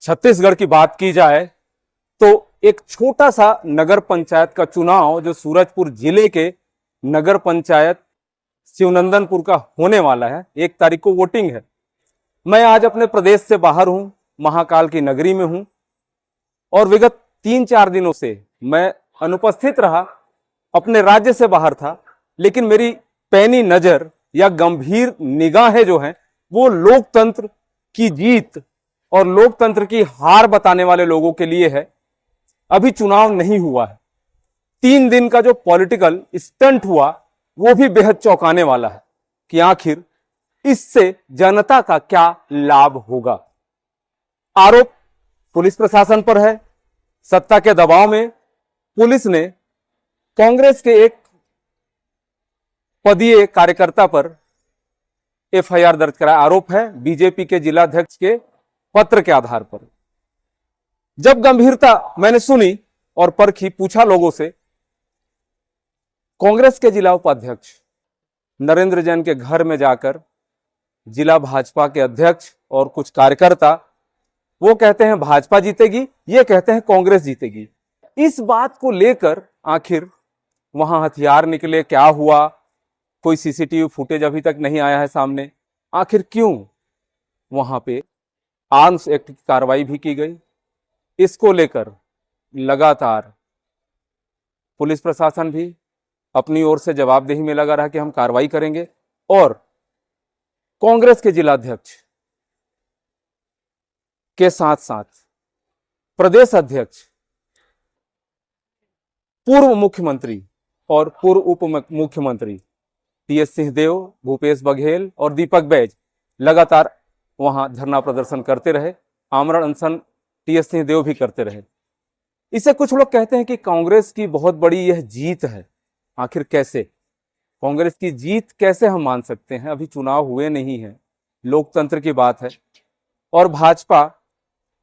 छत्तीसगढ़ की बात की जाए तो एक छोटा सा नगर पंचायत का चुनाव जो सूरजपुर जिले के नगर पंचायत शिवनंदनपुर का होने वाला है। 1 तारीख को वोटिंग है। मैं आज अपने प्रदेश से बाहर हूं, महाकाल की नगरी में हूं और विगत 3-4 दिनों से मैं अनुपस्थित रहा, अपने राज्य से बाहर था। लेकिन मेरी पैनी नजर या गंभीर निगाहें जो हैं वो लोकतंत्र की जीत और लोकतंत्र की हार बताने वाले लोगों के लिए है। अभी चुनाव नहीं हुआ है, 3 दिन का जो पॉलिटिकल स्टंट हुआ वो भी बेहद चौंकाने वाला है कि आखिर इससे जनता का क्या लाभ होगा। आरोप पुलिस प्रशासन पर है। सत्ता के दबाव में पुलिस ने कांग्रेस के एक पदीय कार्यकर्ता पर एफआईआर दर्ज कराया। आरोप है बीजेपी के जिलाध्यक्ष के पत्र के आधार पर। जब गंभीरता मैंने सुनी और परखी, पूछा लोगों से, कांग्रेस के जिला उपाध्यक्ष नरेंद्र जैन के घर में जाकर जिला भाजपा के अध्यक्ष और कुछ कार्यकर्ता वो कहते हैं भाजपा जीतेगी, ये कहते हैं कांग्रेस जीतेगी। इस बात को लेकर आखिर वहां हथियार निकले, क्या हुआ, कोई सीसीटीवी फुटेज अभी तक नहीं आया है सामने। आखिर क्यों वहां पे आर्म्स एक्ट की कार्रवाई भी की गई, इसको लेकर लगातार पुलिस प्रशासन भी अपनी ओर से जवाबदेही में लगा रहा कि हम कार्रवाई करेंगे। और कांग्रेस के जिलाध्यक्ष के साथ साथ प्रदेश अध्यक्ष, पूर्व मुख्यमंत्री और पूर्व उप मुख्यमंत्री टीएस सिंहदेव, भूपेश बघेल और दीपक बैज लगातार वहां धरना प्रदर्शन करते रहे। आमरण अनशन टीएस सिंहदेव भी करते रहे। इसे कुछ लोग कहते हैं कि कांग्रेस की बहुत बड़ी यह जीत है। आखिर कैसे कांग्रेस की जीत कैसे हम मान सकते हैं? अभी चुनाव हुए नहीं है, लोकतंत्र की बात है। और भाजपा,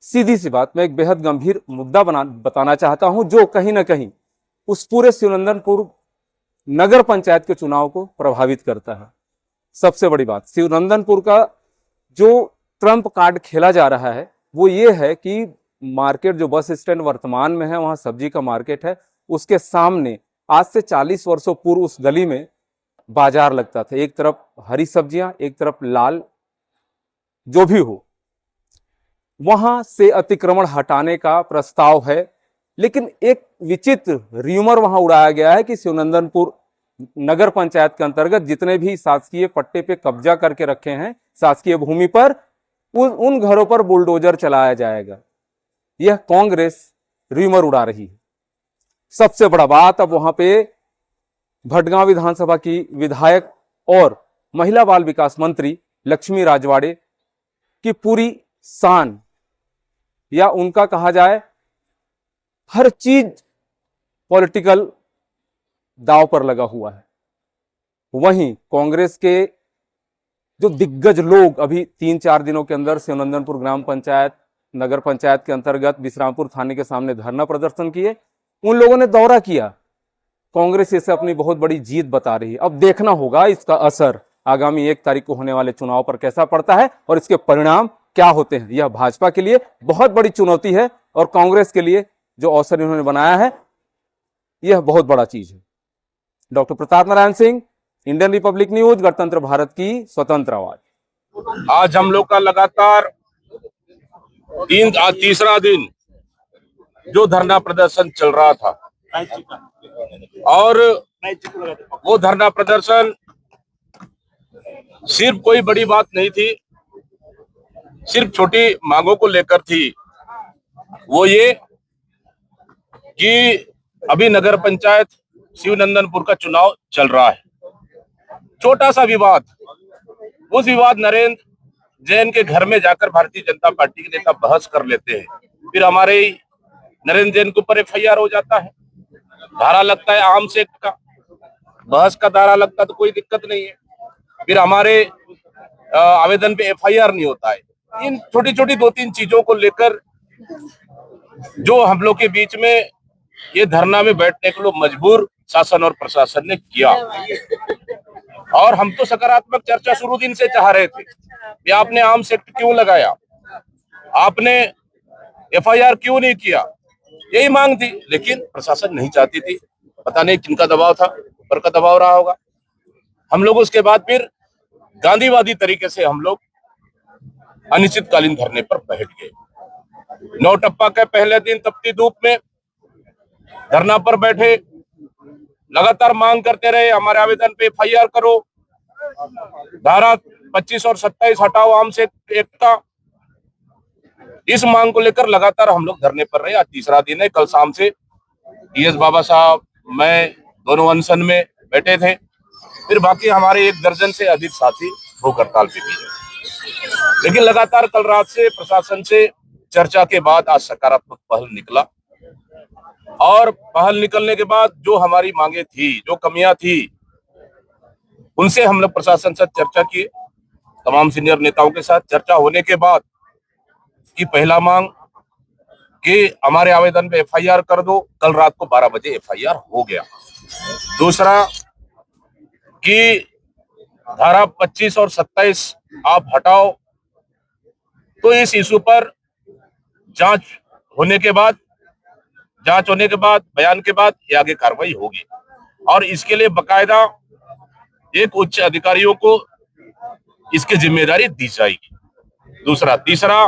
सीधी सी बात, मैं एक बेहद गंभीर मुद्दा बताना चाहता हूं जो कहीं ना कहीं उस पूरे शिवनंदनपुर नगर पंचायत के चुनाव को प्रभावित करता है। सबसे बड़ी बात, शिवनंदनपुर का जो ट्रम्प कार्ड खेला जा रहा है वो ये है कि मार्केट, जो बस स्टैंड वर्तमान में है, वहां सब्जी का मार्केट है, उसके सामने आज से 40 वर्षों पूर्व उस गली में बाजार लगता था। एक तरफ हरी सब्जियां, एक तरफ लाल, जो भी हो। वहां से अतिक्रमण हटाने का प्रस्ताव है, लेकिन एक विचित्र र्यूमर वहां उड़ाया गया है कि शिवनंदनपुर नगर पंचायत के अंतर्गत जितने भी शासकीय पट्टे पे कब्जा करके रखे हैं शासकीय भूमि पर, उन घरों पर बुलडोजर चलाया जाएगा। यह कांग्रेस र्यूमर उड़ा रही है। सबसे बड़ा बात, अब वहां पे भटगांव विधानसभा की विधायक और महिला बाल विकास मंत्री लक्ष्मी राजवाड़े की पूरी शान, या उनका कहा जाए हर चीज पॉलिटिकल दांव पर लगा हुआ है। वहीं कांग्रेस के जो दिग्गज लोग अभी 3-4 दिनों के अंदर शिवनंदनपुर ग्राम पंचायत नगर पंचायत के अंतर्गत विश्रामपुर थाने के सामने धरना प्रदर्शन किए, उन लोगों ने दौरा किया। कांग्रेस इसे अपनी बहुत बड़ी जीत बता रही है। अब देखना होगा इसका असर आगामी 1 तारीख को होने वाले चुनाव पर कैसा पड़ता है और इसके परिणाम क्या होते हैं। यह भाजपा के लिए बहुत बड़ी चुनौती है और कांग्रेस के लिए जो अवसर इन्होंने बनाया है यह बहुत बड़ा चीज है। Doctor Pratap Narayan Singh, Indian Republic news, गणतंत्र भारत की स्वतंत्र आवाज। आज हम लोग का लगातार तीसरा दिन जो धरना प्रदर्शन चल रहा था, और वो धरना प्रदर्शन सिर्फ कोई बड़ी बात नहीं थी, सिर्फ छोटी मांगों को लेकर थी। वो ये कि अभी नगर पंचायत शिवनंदनपुर का चुनाव चल रहा है। छोटा सा विवाद, उस विवाद नरेंद्र जैन के घर में जाकर भारतीय जनता पार्टी के नेता बहस कर लेते हैं, फिर हमारे नरेंद्र जैन के ऊपर एफआईआर हो जाता है, धारा लगता है आर्म्स एक्ट का, बहस का धारा लगता तो कोई दिक्कत नहीं है, फिर हमारे आवेदन पे एफआईआर नहीं होता है। इन छोटी छोटी 2-3 चीजों को लेकर जो हम लोग के बीच में ये धरना में बैठने के लोग मजबूर शासन और प्रशासन ने किया। और हम तो सकारात्मक चर्चा शुरू दिन से चाह रहे थे कि आपने आर्म्स एक्ट क्यों लगाया, आपने एफआईआर क्यों नहीं किया, यही मांग थी। लेकिन प्रशासन नहीं चाहती थी, पता नहीं किनका दबाव था, ऊपर का दबाव रहा होगा। हम लोग उसके बाद फिर गांधीवादी तरीके से हम लोग अनिश्चितकालीन धरने पर बैठ गए। नौटप्पा के पहले दिन तपती धूप में धरना पर बैठे, लगातार मांग करते रहे हमारे आवेदन पे एफआईआर करो, धारा 25 और 27 हटाओ आर्म्स एक्ट का। इस मांग को लेकर लगातार हम लोग धरने पर रहे। आज तीसरा दिन है। कल शाम से टीएस बाबा साहब, मैं दोनों अनशन में बैठे थे। फिर बाकी हमारे 1 दर्जन से अधिक साथी भूख हड़ताल पे भी है। लेकिन लगातार कल रात से प्रशासन से चर्चा के बाद आज सकारात्मक पहल निकला, और पहल निकलने के बाद जो हमारी मांगे थी, जो कमियां थी, उनसे हम लोग प्रशासन से चर्चा किए। तमाम सीनियर नेताओं के साथ चर्चा होने के बाद की पहला मांग कि हमारे आवेदन पे एफआईआर कर दो। कल रात को 12 बजे एफआईआर हो गया। दूसरा कि धारा 25 और 27 आप हटाओ। तो इस इशू पर जांच होने के बाद बयान के बाद ये आगे कार्रवाई होगी, और इसके लिए बकायदा एक उच्च अधिकारियों को इसकी जिम्मेदारी दी जाएगी। तीसरा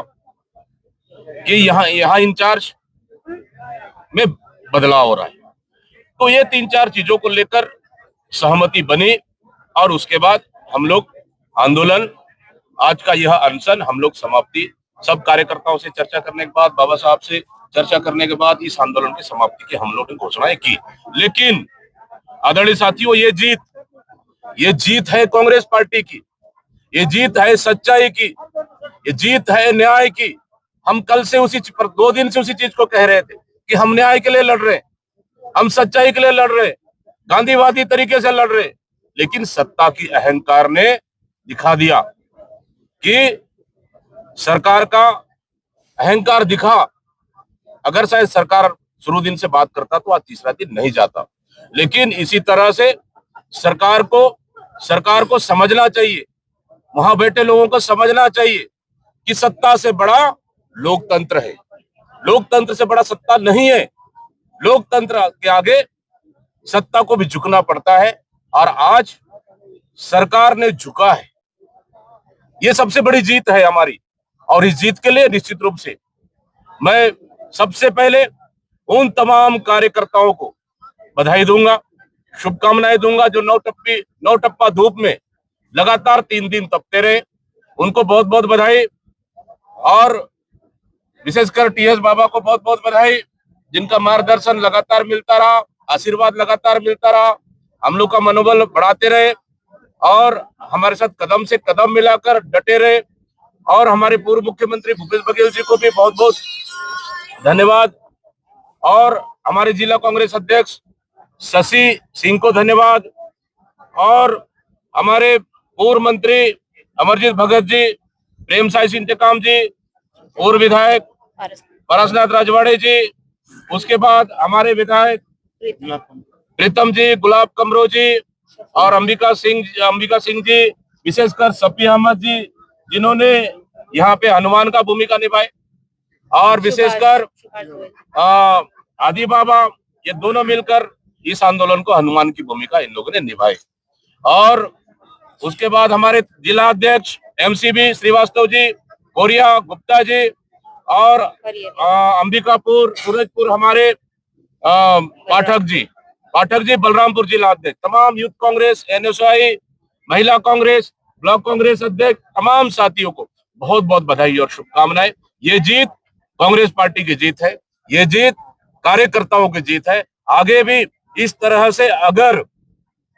कि यहाँ इंचार्ज में बदलाव हो रहा है। तो ये 3-4 चीजों को लेकर सहमति बनी, और उसके बाद हम लोग आंदोलन, आज का यह अनशन हम लोग समाप्ति, सब कार्यकर्ताओं से चर्चा करने के बाद, बाबा साहब से चर्चा करने के बाद इस आंदोलन की समाप्ति की हम लोग ने घोषणाएं की। लेकिन आदरणीय साथियों, ये जीत है कांग्रेस पार्टी की, ये जीत है सच्चाई की, ये जीत है न्याय की। हम कल से 2 दिन से उसी चीज को कह रहे थे कि हम न्याय के लिए लड़ रहे हैं, हम सच्चाई के लिए लड़ रहे हैं, गांधीवादी तरीके से लड़ रहे हैं। लेकिन सत्ता की अहंकार ने दिखा दिया कि सरकार का अहंकार दिखा। अगर शायद सरकार शुरू दिन से बात करता तो आज तीसरा दिन नहीं जाता। लेकिन इसी तरह से सरकार को समझना चाहिए, वहां बैठे लोगों को समझना चाहिए कि सत्ता से बड़ा लोकतंत्र है, लोकतंत्र से बड़ा सत्ता नहीं है। लोकतंत्र के आगे सत्ता को भी झुकना पड़ता है, और आज सरकार ने झुका है। ये सबसे बड़ी जीत है हमारी, और इस जीत के लिए निश्चित रूप से मैं सबसे पहले उन तमाम कार्यकर्ताओं को बधाई दूंगा, शुभकामनाएं दूंगा जो नौटप्पा धूप में लगातार 3 दिन तपते रहे। उनको बहुत बहुत बधाई, और विशेषकर टीएस बाबा को बहुत बहुत बधाई, जिनका मार्गदर्शन लगातार मिलता रहा, आशीर्वाद लगातार मिलता रहा, हम लोग का मनोबल बढ़ाते रहे, और हमारे साथ कदम से कदम मिलाकर डटे रहे। और हमारे पूर्व मुख्यमंत्री भूपेश बघेल जी को भी बहुत बहुत धन्यवाद, और हमारे जिला कांग्रेस अध्यक्ष शशि सिंह को धन्यवाद, और हमारे पूर्व मंत्री अमरजीत भगत जी, प्रेम साई इंतकाम जी, पूर्व विधायक पारसनाथ राजवाड़े जी, उसके बाद हमारे विधायक प्रीतम जी, गुलाब कमरो जी, और अंबिका सिंह जी, विशेषकर सफी अहमद जी, जिन्होंने यहाँ पे हनुमान का भूमिका निभाई, और विशेषकर आदि बाबा, ये दोनों मिलकर इस आंदोलन को हनुमान की भूमिका इन लोगों ने निभाई। और उसके बाद हमारे जिला अध्यक्ष एमसीबी श्रीवास्तव जी, कोरिया गुप्ता जी, और अंबिकापुर सूरजपुर हमारे पाठक जी बलरामपुर जिला अध्यक्ष, तमाम यूथ कांग्रेस, एनएसआई, महिला कांग्रेस, ब्लॉक कांग्रेस अध्यक्ष, तमाम साथियों को बहुत बहुत बधाई और शुभकामनाएं। ये जीत कांग्रेस पार्टी की जीत है, ये जीत कार्यकर्ताओं की जीत है। आगे भी इस तरह से अगर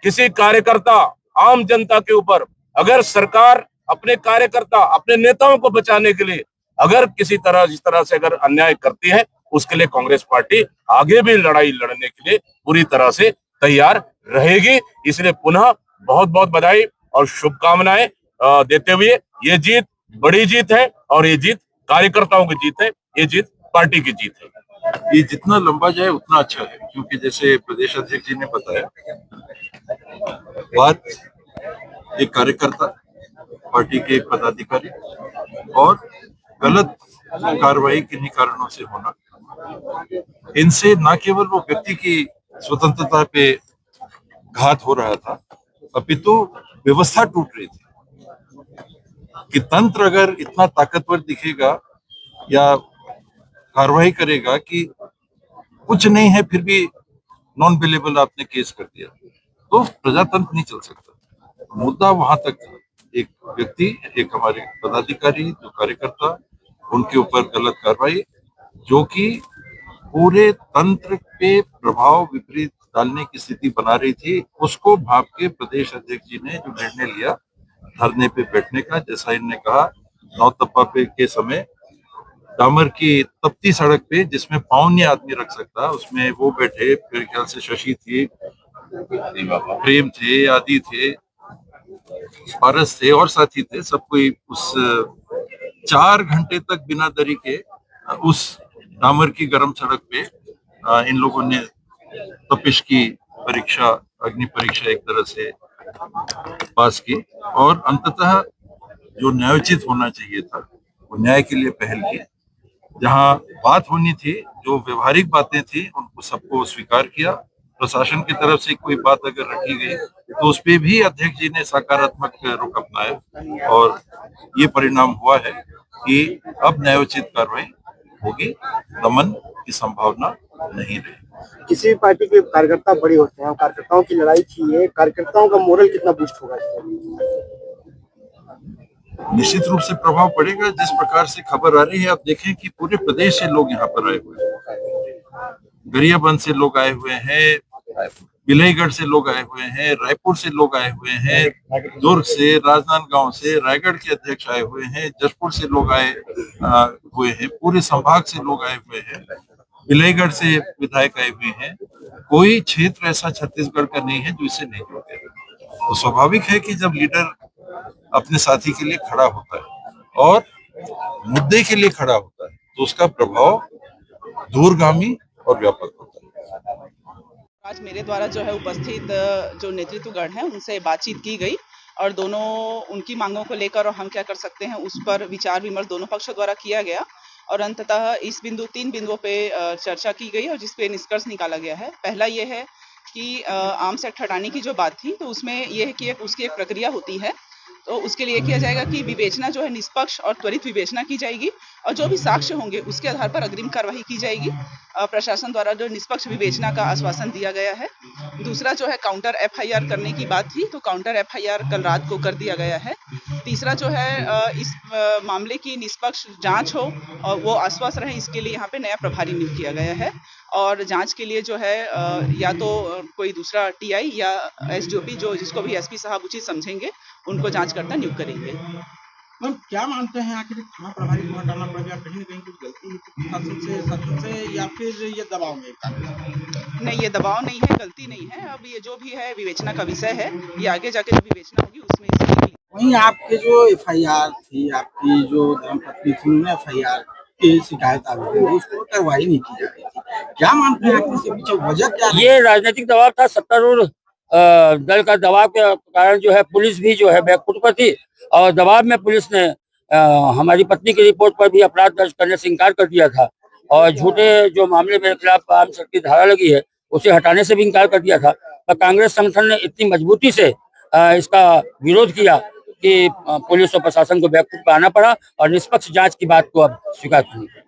किसी कार्यकर्ता, आम जनता के ऊपर, अगर सरकार अपने कार्यकर्ता, अपने नेताओं को बचाने के लिए अगर किसी तरह जिस तरह से अगर अन्याय करती है, उसके लिए कांग्रेस पार्टी आगे भी लड़ाई लड़ने के लिए पूरी तरह से तैयार रहेगी। इसलिए पुनः बहुत बहुत बधाई और शुभकामनाएं देते हुए, ये जीत बड़ी जीत है, और ये जीत कार्यकर्ताओं की जीत है, ये जीत पार्टी की जीत है। ये जितना लंबा जाए उतना अच्छा है, क्योंकि जैसे प्रदेश अध्यक्ष जी ने बताया, बात एक कार्यकर्ता, पार्टी के एक पदाधिकारी और गलत कार्रवाई किन्हीं कारणों से होना, इनसे न केवल वो व्यक्ति की स्वतंत्रता पे घात हो रहा था, अपितु व्यवस्था टूट रही थी कि तंत्र अगर इतना ताकतवर दिखेगा या कार्रवाई करेगा कि कुछ नहीं है फिर भी नॉन बिलेबल आपने केस कर दिया, तो प्रजातंत्र नहीं चल सकता। मुद्दा वहां तक था, एक व्यक्ति, एक हमारे पदाधिकारी जो कार्यकर्ता, उनके ऊपर गलत कार्रवाई जो कि पूरे तंत्र पे प्रभाव विपरीत डालने की स्थिति बना रही थी, उसको भाप के प्रदेश अध्यक्ष जी ने जो निर्णय लिया धरने पे बैठने का, जैसा इन्होंने कहा, नौतप्पा पे के समय डामर की तपती सड़क पे जिसमें पाँव नहीं आदमी रख सकता, उसमें वो बैठे, मेरे ख्याल से शशि थी, प्रेम थे, आदि थे, पारस थे और साथी थे, सब कोई उस 4 घंटे तक बिना दरी के उस डामर की गर्म सड़क पे इन लोगों ने तपिश की परीक्षा, अग्नि परीक्षा एक तरह से पास की और अंततः जो न्यायोचित होना चाहिए था वो न्याय के लिए पहल की। जहां बात होनी थी, जो व्यवहारिक बातें थी, उनको सबको स्वीकार किया। प्रशासन की तरफ से कोई बात अगर रखी गई तो उस पे भी अध्यक्ष जी ने सकारात्मक रुख अपनाया और ये परिणाम हुआ है कि अब न्यायोचित कार्रवाई होगी, दमन की संभावना नहीं रही। किसी भी पार्टी के कार्यकर्ता बड़े होते हैं, कार्यकर्ताओं की लड़ाई थी ये, कार्यकर्ताओं का मोरल कितना बूस्ट होगा इससे? निश्चित रूप से प्रभाव पड़ेगा। जिस प्रकार से खबर आ रही है, आप देखें कि पूरे प्रदेश से लोग यहाँ पर आए हुए हैं, गरियाबंद से लोग आए हुए हैं, बिलईगढ़ से लोग आए हुए हैं, रायपुर से लोग आए हुए हैं, दुर्ग से, राजनांदगांव से, रायगढ़ के अध्यक्ष आए हुए हैं, जशपुर से लोग आए हुए हैं, पूरे संभाग से लोग आए हुए हैं, बिलईगढ़ से विधायक आए हुए हैं। कोई क्षेत्र ऐसा छत्तीसगढ़ का नहीं है जो इससे नहीं जुड़े। तो स्वाभाविक है कि जब लीडर अपने साथी के लिए खड़ा होता है और मुद्दे के लिए खड़ा होता है तो उसका प्रभाव दूरगामी और व्यापक होता है। आज मेरे द्वारा जो है उपस्थित जो नेतृत्वगण है उनसे बातचीत की गई और दोनों उनकी मांगों को लेकर और हम क्या कर सकते हैं उस पर विचार विमर्श दोनों पक्षों द्वारा किया गया और अंततः इस 3 बिंदुओं पे चर्चा की गई और जिसपे निष्कर्ष निकाला गया है। पहला ये है कि आर्म्स एक्ट हटाने की जो बात थी तो उसमें यह है कि उसकी एक प्रक्रिया होती है, तो उसके लिए किया जाएगा कि विवेचना जो है निष्पक्ष और त्वरित विवेचना की जाएगी और जो भी साक्ष्य होंगे उसके आधार पर अग्रिम कार्रवाई की जाएगी। प्रशासन द्वारा जो निष्पक्ष विवेचना का आश्वासन दिया गया है। दूसरा जो है काउंटर एफआईआर करने की बात थी, तो काउंटर एफआईआर कल रात को कर दिया गया है। तीसरा जो है इस मामले की निष्पक्ष जांच हो और वो आश्वस्त रहे, इसके लिए यहाँ पे नया प्रभारी नियुक्त किया गया है और जांच के लिए जो है या तो कोई दूसरा टीआई या एसडीओपी जो जिसको भी एसपी साहब उचित समझेंगे उनको जांचकर्ता नियुक्त करेंगे। मैम क्या मानते हैं आखिर थाना प्रभारी को हटाना पड़ गया, कहीं ना कहीं कुछ गलती शासन से या फिर ये दबाव में? नहीं, ये दबाव नहीं है, गलती नहीं है। अब ये जो भी है विवेचना का विषय है, ये आगे जाके जो विवेचना होगी उसमें इसकी। वहीं आपके जो एफआईआर थी, आपकी जो धर्मपत्नी थी उन्होंने एफआईआर की शिकायत आवेदन दी, उसको कार्रवाई नहीं की जा रही थी, क्या मानते हैं इसके पीछे वजह क्या? ये राजनीतिक दबाव था, सत्तारूढ़ दल का दबाव के कारण जो है पुलिस भी जो है बैकफुट पर थी और दबाव में पुलिस ने हमारी पत्नी की रिपोर्ट पर भी अपराध दर्ज करने से इनकार कर दिया था और झूठे जो मामले मेरे खिलाफ आर्म्स एक्ट की धारा लगी है उसे हटाने से भी इनकार कर दिया था। पर कांग्रेस संगठन ने इतनी मजबूती से इसका विरोध किया कि पुलिस और प्रशासन को बैकफुट पर आना पड़ा और निष्पक्ष जांच की बात को अब स्वीकार करनी पड़ी।